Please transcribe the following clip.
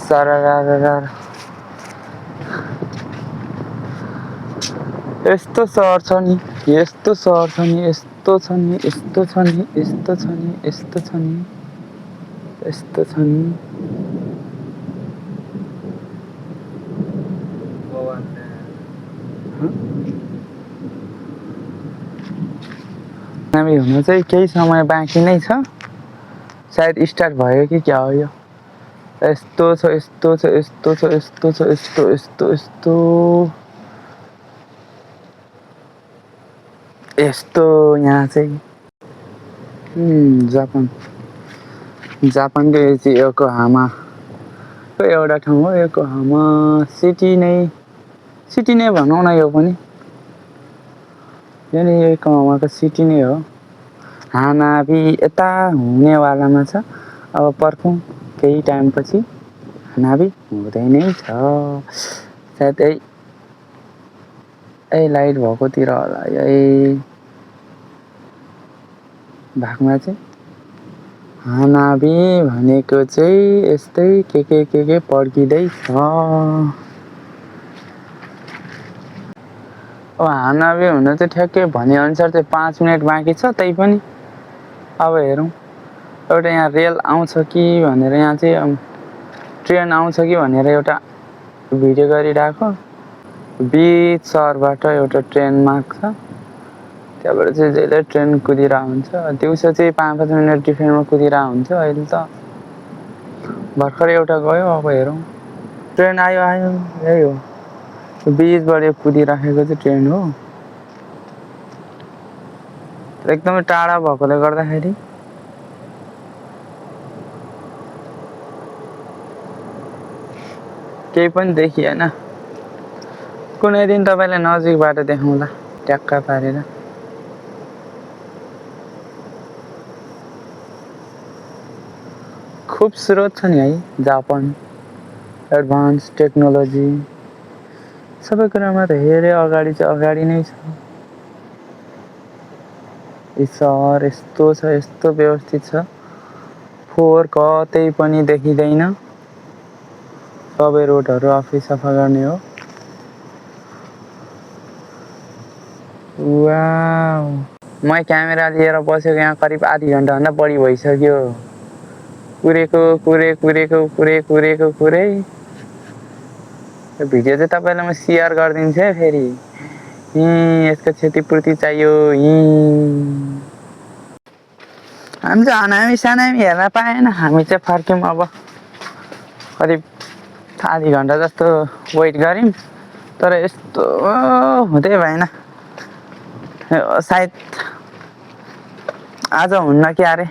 सररररर। यस्तो सहर छ नि, यस्तो सहर छ नि, यस्तो छ नि, यस्तो छ नि, यस्तो छ नि, यस्तो छ नि, यस्तो छ नि। हामी हुन चाहिँ केही समय बाँकी नै छ। सायद स्टार्ट भयो कि क्या हो यो। यस्तो छ, यस्तो छ, यस्तो छ, यस्तो छ, यस्तो यस्तो यस्तो यस्तो यहाँ चाहिँ जापान, जापानको यो चाहिँ योकोहामा एउटा ठाउँ हो। योकोहामा सिटी नै भनौँ न, यो पनि यो नि योकोहामाको सिटी नै हो। हानाबी यता हुनेवालामा छ। अब पर्खौँ केही टाइमपछि हानाबी हुँदै नै छ। सायद यही लाइट भएकोतिर होला, यही भागमा चाहिँ हानाबी भनेको चाहिँ यस्तै के पड्किँदैछ। अब हानाबी हुन चाहिँ ठ्याक्कै भनेअनुसार चाहिँ 5 मिनट बाँकी छ। त्यही पनि अब हेरौँ, एउटा यहाँ रेल आउँछ कि भनेर, यहाँ चाहिँ ट्रेन आउँछ कि भनेर एउटा भिडियो गरिरहेको। बिच सहरबाट एउटा ट्रेन मार्ग छ, त्यहाँबाट चाहिँ जहिले ट्रेन कुदिरहेको हुन्छ। दिउँसो चाहिँ 5-5 मिनट डिफ्रेन्टमा कुदिरहेको हुन्छ। अहिले त भर्खर एउटा गयो, अब हेरौँ। ट्रेन आयो यही हो, बिचबाट कुदिराखेको चाहिँ ट्रेन हो। एकदमै टाढा भएकोले गर्दाखेरि केही पनि देखिएन। कुनै दिन तपाईँलाई नजिकबाट देखाउँला ट्याक्क पारेर। खुबसुरत छ नि है जापान। एडभान्स टेक्नोलोजी सबै कुरामा धेरै अगाडि चाहिँ अगाडि नै छ। यो सहर यस्तो छ, यस्तो व्यवस्थित छ, फोहोर कतै पनि देखिँदैन। सबै रोडहरू आफै सफा गर्ने हो। वाउ, मैं क्यामेरा लिएर बसेको यहाँ करिब आधी घन्टाभन्दा बढी भइसक्यो। कुरे। यो भिडियो चाहिँ तपाईँलाई म सेयर गरिदिन्छु है फेरि। यसको क्षतिपूर्ति चाहियो। हामी चाहिँ हानामी सानामी हेर्न पाएन। हामी चाहिँ फर्क्यौँ। अब करिब आधी घन्टा जस्तो वेट गऱ्यौँ, तर यस्तो हुँदै भएन। सायद आज हुन्न क्या अरे।